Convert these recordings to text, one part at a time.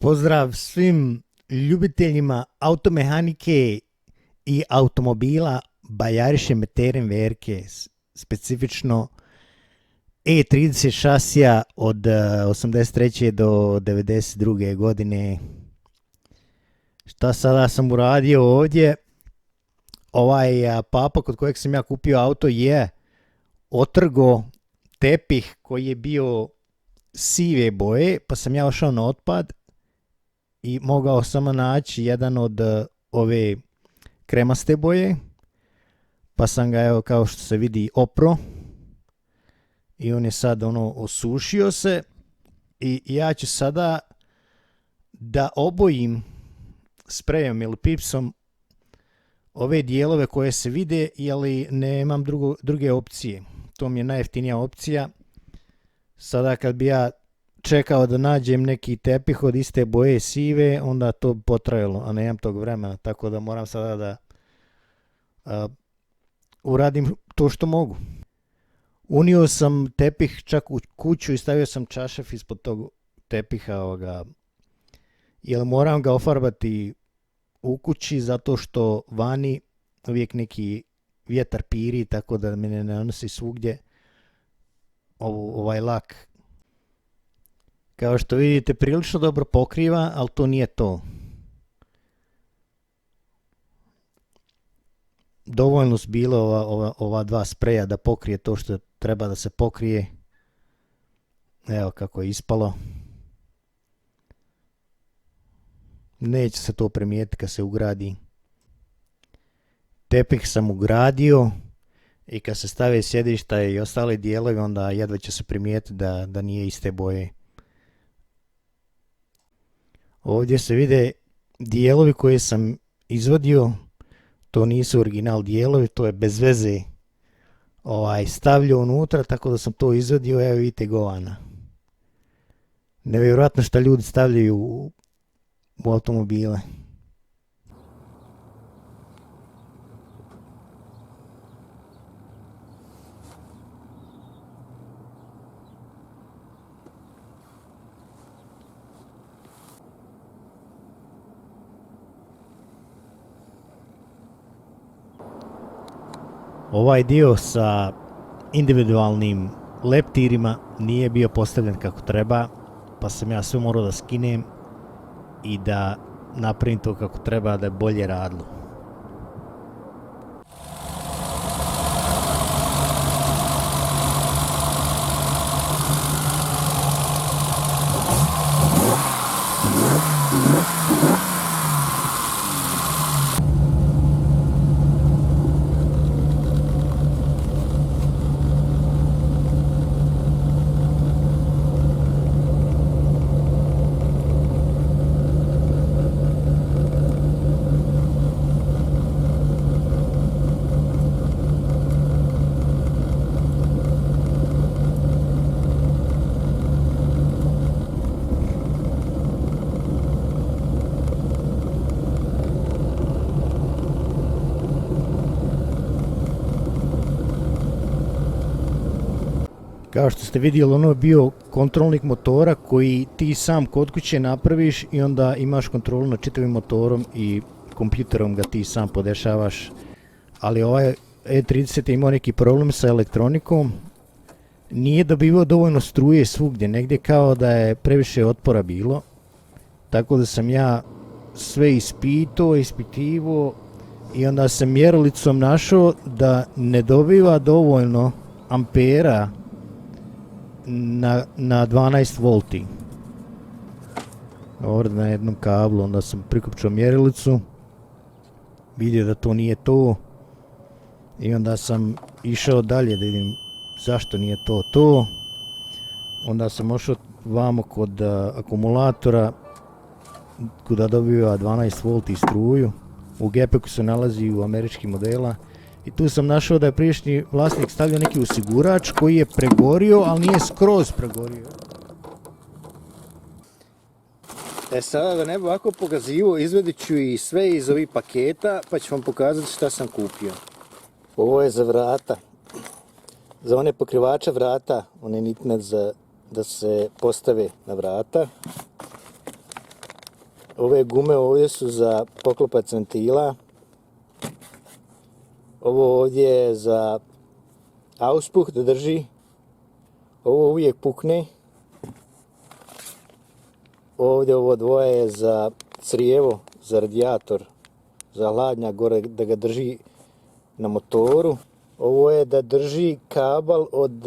Pozdrav svim ljubiteljima automehanike i automobila Bajariše Meteren Verke, specifično E30 šasija od 83. do 92. godine. Šta sada sam uradio ovdje? Ovaj papa kod kojeg sam ja kupio auto je otrgo tepih koji je bio sive boje, pa sam ja ošao na otpad i mogao samo naći jedan od ove kremaste boje, pa sam ga, evo, kao što se vidi, opro i on je sad osušio se i ja ću sada da obojim sprejom ili pipsom ove dijelove koje se vide, ali nemam druge opcije. To mi je najjeftinija opcija. Sada kad bi ja čekao da nađem neki tepih od iste boje sive, onda to bi potrajalo, a nemam tog vremena, tako da moram sada da uradim to što mogu. Unio sam tepih čak u kuću i stavio sam čašaf ispod tog tepiha, jer moram ga ofarbati u kući zato što vani uvijek neki vjetar piri, tako da mi ne nanosi svugdje ovaj lak. Kao što vidite, prilično dobro pokriva, ali to nije to. Dovoljno su bile ova dva spreja da pokrije to što treba da se pokrije. Evo kako je ispalo. Neće se to primijetiti kad se ugradi. Tepih sam ugradio i kad se stave sjedišta i ostale dijelovi, onda jedva će se primijetiti da nije iste boje. Ovdje se vide dijelovi koje sam izvadio, to nisu original dijelovi, to je bez veze stavljao unutra, tako da sam to izvadio, evo vidite govana. Nevjerojatno što ljudi stavljaju u automobile. Ovaj dio sa individualnim leptirima nije bio postavljen kako treba, pa sam ja sve morao da skinem i da napravim to kako treba, da je bolje radilo. Kao što ste vidjeli, ono je bio kontrolnik motora koji ti sam kod kuće napraviš i onda imaš kontrolu nad čitavim motorom i kompjuterom ga ti sam podešavaš. Ali ovaj E30 je imao neki problem sa elektronikom, nije dobivao dovoljno struje svugdje, negdje kao da je previše otpora bilo. Tako da sam ja sve ispitivao i onda sam mjerilicom našao da ne dobiva dovoljno ampera na 12 volti. Ovdje na jednom kablu, onda sam prikopčao mjerilicu, vidio da to nije to i onda sam išao dalje da vidim zašto nije to. Onda sam ošao vamo kod akumulatora kuda dobiva 12 volti struju. U gepeku se nalazi u američkih modela. I tu sam našao da je prijašnji vlasnik stavio neki osigurač koji je pregorio, ali nije skroz pregorio. Sada da ne bi ovako pokazivo, izvedit ću i sve iz ovih paketa, pa ću vam pokazati šta sam kupio. Ovo je za vrata. Za one pokrivače vrata, one nitne da se postave na vrata. Ove gume ovdje su za poklopac ventila. Ovo ovdje je za auspuh da drži. Ovo uvijek pukne. Ovdje ovo dvoje je za crijevo, za radijator, za hladnjak gore da ga drži na motoru. Ovo je da drži kabel od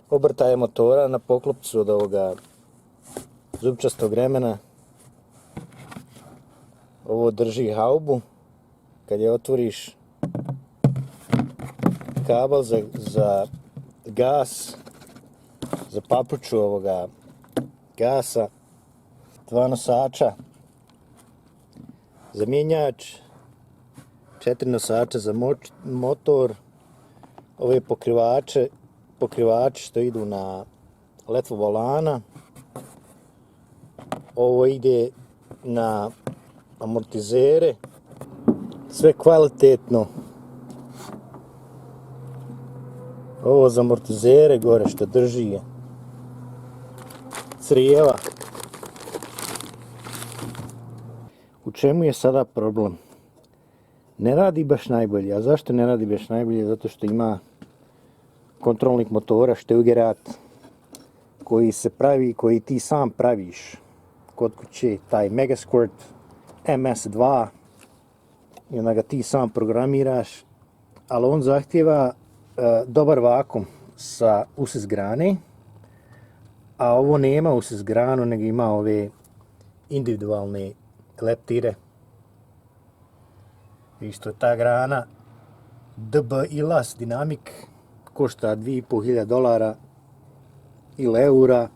obrtaja motora na poklopcu od ovoga zupčastog remena. Ovo drži haubu. Kad je otvoriš, kabel za gas, za papuču ovoga gasa, 2 nosača za mjenjač, 4 nosača za motor, ove pokrivači što idu na letvu volana, ovo ide na amortizere, sve kvalitetno. Ovo za amortizere gore što drži je crijeva. U čemu je sada problem? Ne radi baš najbolje. A zašto ne radi baš najbolje? Zato što ima kontrolnik motora Steugerat koji se pravi, koji ti sam praviš kod kuće, taj Megasquirt MS2, i onda ga ti sam programiraš, ali on zahtjeva dobar vakum sa usis grane, a ovo nema usis granu, nego ima ove individualne leptire. Isto ta grana DB Ilas Dynamic košta $2.500 ili eura.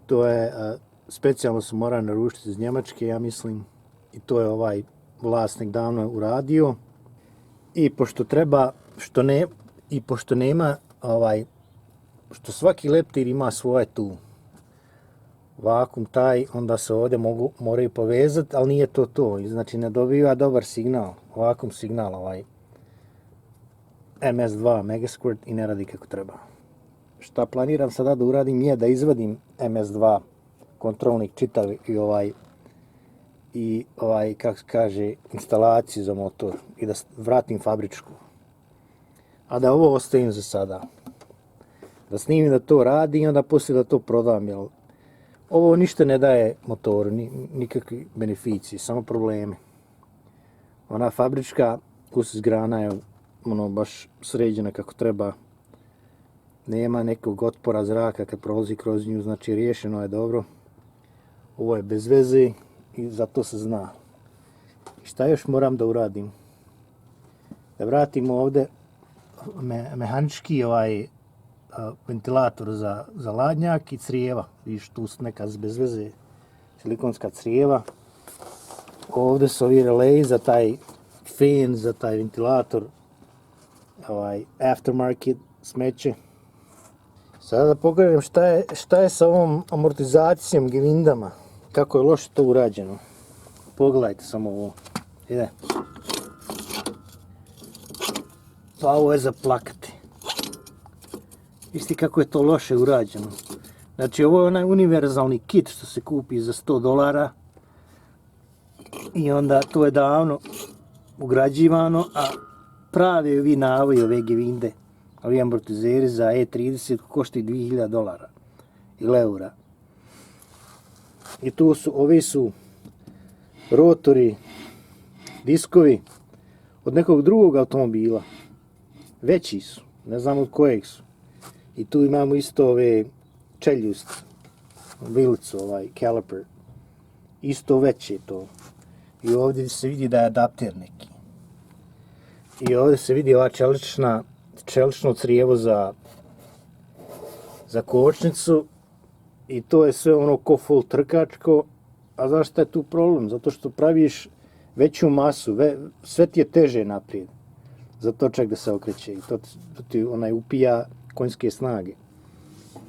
To je specijalno se mora naručiti iz Njemačke, ja mislim, i to je ovaj vlasnik davno uradio. I pošto treba, pošto nema što svaki leptir ima svoje tu vakum taj, onda se ovdje moraju povezati, ali nije to. Znači ne dobiva dobar signal, vakum signal MS2 Megasquirt i ne radi kako treba. Šta planiram sada da uradim je da izvadim MS2 kontrolnik čitav i kako se kaže, instalaciju za motor i da vratim fabričku. A da ovo ostavim za sada. Da snimim da to radi i onda poslije da to prodam, jer ovo ništa ne daje motoru, nikakvi beneficije, samo probleme. Ona fabrička usis grana je baš sređena kako treba. Nema nekog otpora zraka kad prolazi kroz nju, znači riješeno je dobro. Ovo je bez veze i zato se zna. I šta još moram da uradim? Da vratim ovdje mehanički ventilator za hladnjak i crijeva. Vidiš, tu su neka bez veze silikonska crijeva. Ovdje su ovi releji za taj fan, za taj ventilator, aftermarket smeće. Sada da pogledam šta je sa ovom amortizacijom gevindama. Kako je loše to urađeno. Pogledajte samo ovo. Ide. Pa ovo je za plakati. Isti kako je to loše urađeno. Znači ovo je onaj univerzalni kit što se kupi za $100 i onda to je davno ugrađivano, a pravi ovi navoji, ove gevinde, ovi amortizeri za E30 koštaju $2.000 ili eura. I tu su, ovi su rotori, diskovi od nekog drugog automobila. Veći su, ne znam od kojeg su. I tu imamo isto ove čeljust, vilicu, caliper. Isto veće to. I ovdje se vidi da je adapter neki. I ovdje se vidi ova čelično crijevo za kočnicu. I to je sve ono ko full trkačko. A zašto je tu problem? Zato što praviš veću masu, sve ti je teže naprijed. Za točak da se okreće. I to ti upija konjske snage.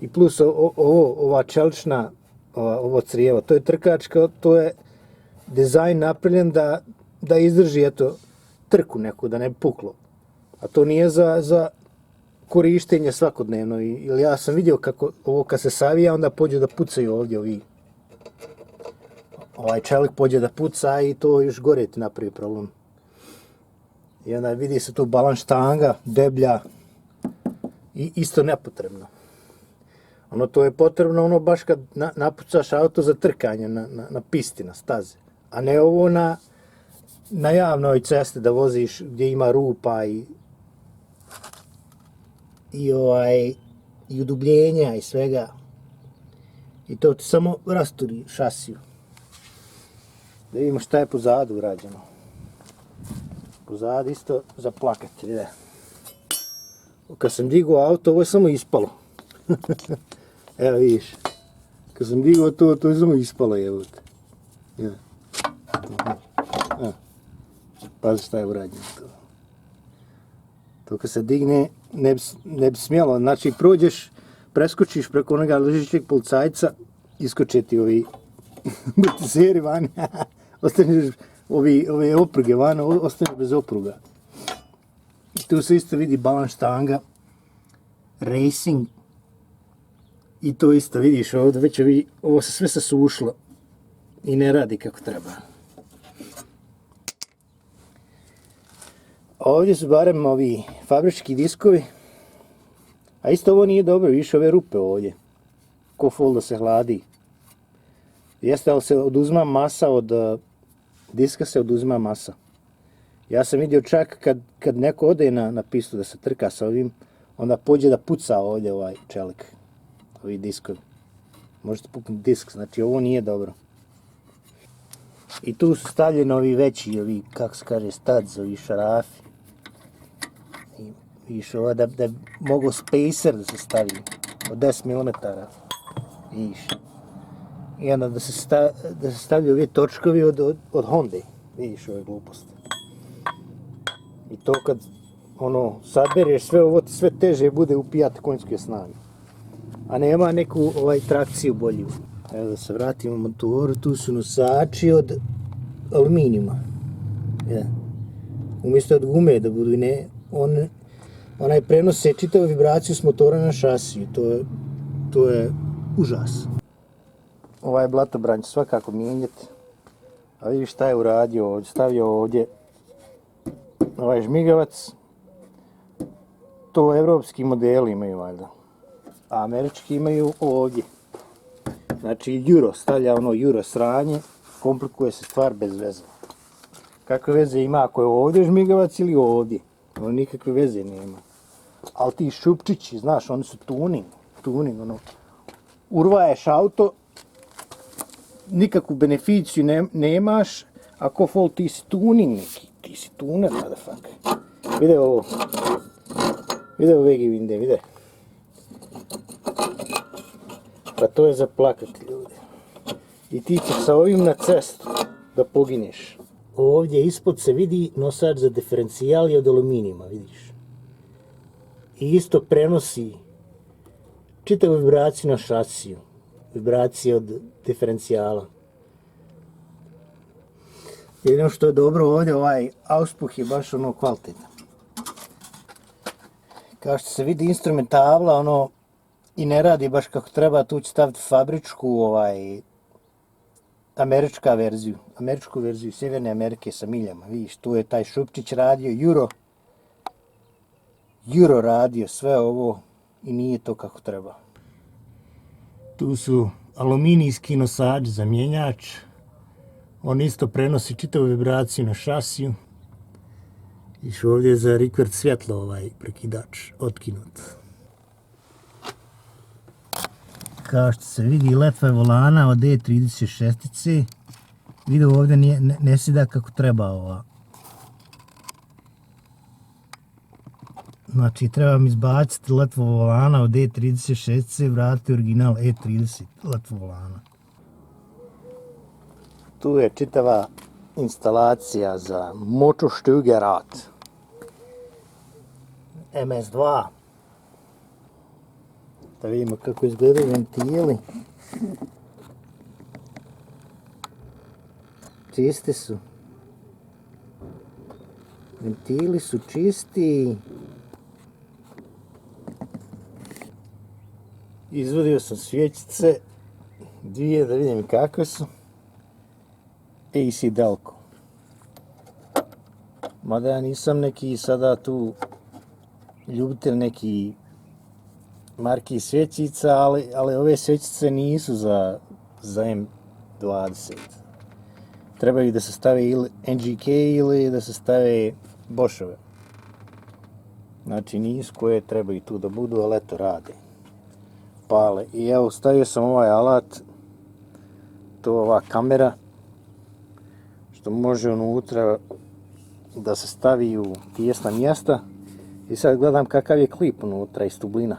I plus ova čelična, ovo crijevo, to je trkačka, to je dizajn napravljen da izdrži trku neku, da ne bi puklo. A to nije za korištenje svakodnevno. Ili ja sam vidio kako ovo kad se savija, onda pođe da pucaju ovdje ovaj čelik pođe da puca i to još gore ti napravi problem. I onda vidi se tu balans štanga, deblja i isto nepotrebno. Ono to je potrebno ono baš kad napucaš auto za trkanje na pisti, na staze. A ne ovo na javnoj cesti da voziš gdje ima rupa i udubljenja i svega. I to ti samo rasturi šasiju. Da vidimo šta je pozadu urađeno. Pozadu isto za plakati, vidi. Kad sam digao auto, ovo je samo ispalo. Evo vidiš. Kad sam digao to je samo ispalo, evo te. Ja. Pazi šta je urađeno to. To kad se digne, ne bi smjelo. Znači prođeš, preskočiš preko onoga ležićeg policajca, iskoče ti ovi brtizeri van, ostaneš ove opruge van, ostaneš bez opruga. I tu se isto vidi balans štanga, racing, i to isto vidiš ovdje, već ovo se sve sasušilo i ne radi kako treba. Ovdje su barem ovi fabrički diskovi, a isto ovo nije dobro, vidiš ove rupe ovdje, ko fol da se hladi. Jeste, ali se oduzma masa od diska, se oduzma masa. Ja sam vidio čak kad neko ode na pistu da se trka sa ovim, onda pođe da puca ovdje ovaj čelik, ovi diskovi. Možete puknuti disk, znači ovo nije dobro. I tu su stavljeni ovi veći, ovi, kako se kaže, studs, ovi šarafi. I vidiš ovo da mogu spacer da se stavi od 10 mm. Vidiš. I onda da se stavljaju ovi točkovi od Honda. Vidiš ove gluposti. I to kad sabereš sve ovo, sve teže bude upijati konjske snage. A nema neku trakciju bolju. Evo da se vratimo motoru, tu su nosači od aluminijuma. Umjesto od gume da budu, onaj prenose čitavu vibraciju s motora na šasiju. To je užas. Ovaj blatobranj će svakako mijenjati. A vidiš šta je uradio ovdje, stavio ovdje ovaj žmigavac. To evropski modeli imaju valjda, a američki imaju ovdje. Znači Euro, stavlja ono Euro sranje, komplikuje se stvar bez veze. Kakve veze ima ako je ovdje žmigavac ili ovdje? Ono nikakve veze nema. Ali ti šupčići, znaš, oni su tuning, ono. Urvaješ auto, nikakvu beneficiju nemaš, ako fol ti si tuning neki, ti si tuner, motherfucker. Vide ovo. Vide ove vinde, vide. Pa to je za plakati, ljudi. I ti ćeš sa ovim na cestu da pogineš. Ovdje ispod se vidi nosač za diferencijal od aluminijuma, vidiš. I isto prenosi čitavu vibraciju na šasiju. Vibracije od diferencijala. Jedino što je dobro ovdje, ovaj auspuh je baš ono kvalitetan. Kao što se vidi instrumentabla, i ne radi baš kako treba, tu će staviti fabričku, američku verziju Sjeverne Amerike sa miljama. Vidiš, tu je taj šupčić radio, Euro radio, sve ovo i nije to kako treba. Tu su aluminijski nosač za mjenjač. On isto prenosi čitavu vibraciju na šasiju. Iš ovdje za rikvert svjetlo ovaj prekidač, otkinut. Kao što se vidi letva volana od E36. Vidio ovdje ne sida kako treba ova. Znači trebam izbaciti letvu volana od E36 i vratiti original E30 letvu volana. Tu je čitava instalacija za Motorstügerrad. MS2. Da vidimo kako izgledaju ventili. Čisti su. Ventili su čisti. Izvadio sam svjećice. Dvije da vidim kakve su. AC Delco. Mada ja nisam neki sada tu ljubitelj neki marki svećica, ali ove svećice nisu za M20. Trebaju da se stave ili NGK ili da se stave Boschove. Znači nisu koje trebaju tu da budu, ali eto rade. Pale. I evo stavio sam ovaj alat, to je ova kamera, što može unutra da se stavi u tijesna mjesta. I sad gledam kakav je klip unutra iz tublina.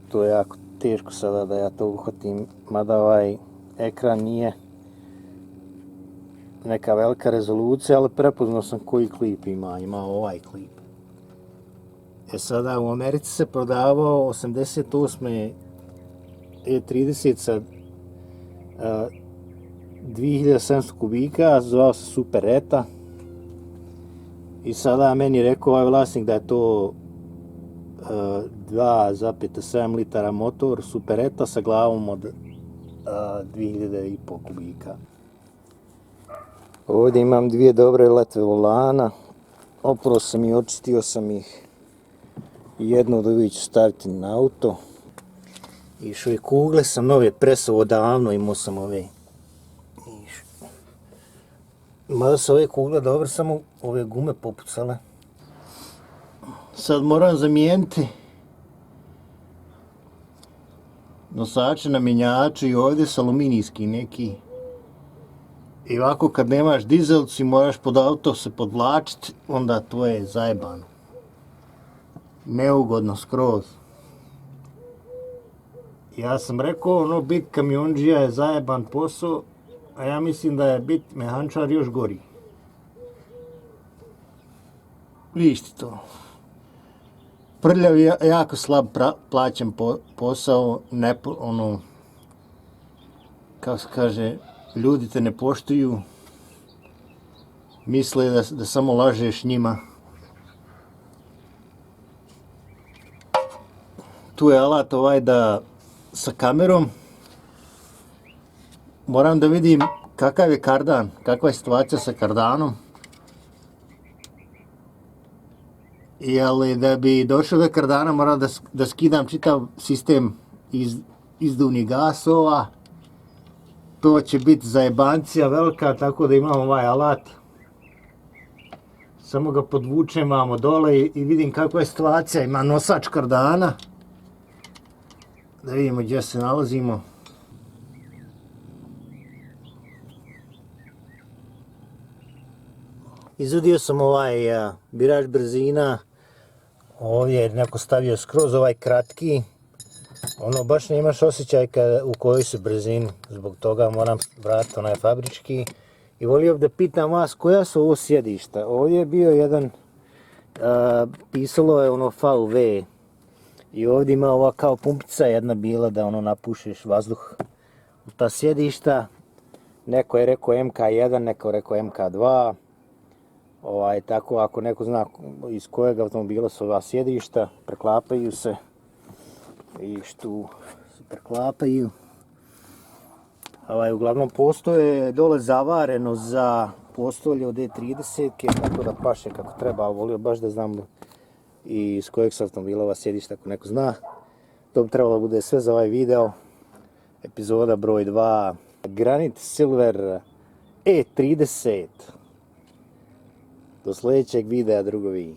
To je jako teško sada da ja to uhvatim, mada ovaj ekran nije neka velika rezolucija, ali prepoznao sam koji klip ima ovaj klip. Sada u Americi se prodavao 88. E30 sa 2700 kubika, zvao se Super Eta. I sada meni rekao ovaj vlasnik da je to 2,7 litara motor Super Eta sa glavom od 2500 kubika. Ovdje imam dvije dobre letve volana. Oprao sam i očistio sam ih. Jednu od ovih ću staviti na auto. I što je kugle sam nove presao odavno, imao sam ove. Mada su ove kugle dobre, samo ove gume popucale. Sad moram zamijeniti nosače na mjenjaču i ovdje su aluminijski neki. I ovako kad nemaš dizelcu i moraš pod auto se podvlačiti, onda to je zajebano. Neugodno skroz. Ja sam rekao, bit kamionđija je zajeban posao, a ja mislim da je bit mehančar još gori. Vidiš to. Prljav je jako slab plaćen posao, kako se kaže, ljudi te ne poštuju, misle da samo lažeš njima. Tu je alat ovaj sa kamerom. Moram da vidim kakav je kardan, kakva je situacija sa kardanom. Ali da bi došao do kardana moram da skidam čitav sistem izduvnih gasova. To će biti zajebancija velika, tako da imam ovaj alat. Samo ga podvučem vamo dole i vidim kakva je situacija. Ima nosač kardana. Da vidimo gdje se nalazimo. Izudio sam ovaj birač brzina. Ovdje je neko stavio skroz ovaj kratki. Baš nemaš osjećaj u kojoj su brzini. Zbog toga moram vratiti onaj fabrički. I volio bih da pitam vas koja su ovo sjedišta. Ovdje je bio jedan, pisalo je VV. I ovdje ima ova kao pumpica jedna bila da napušiš vazduh u ta sjedišta. Neko je rekao MK1, neko je rekao MK2. Tako ako neko zna iz kojeg automobila su ova sjedišta, preklapaju se. Vidiš tu se preklapaju. Uglavnom postoje dole zavareno za postolje od E30, tako da paše kako treba, ali volio baš da znam i iz kojeg su automobila ova sjedišta, ako neko zna. To bi trebalo bude sve za ovaj video. Epizoda broj 2. Granit Silver E30. Do sljedećeg videa, drugovi.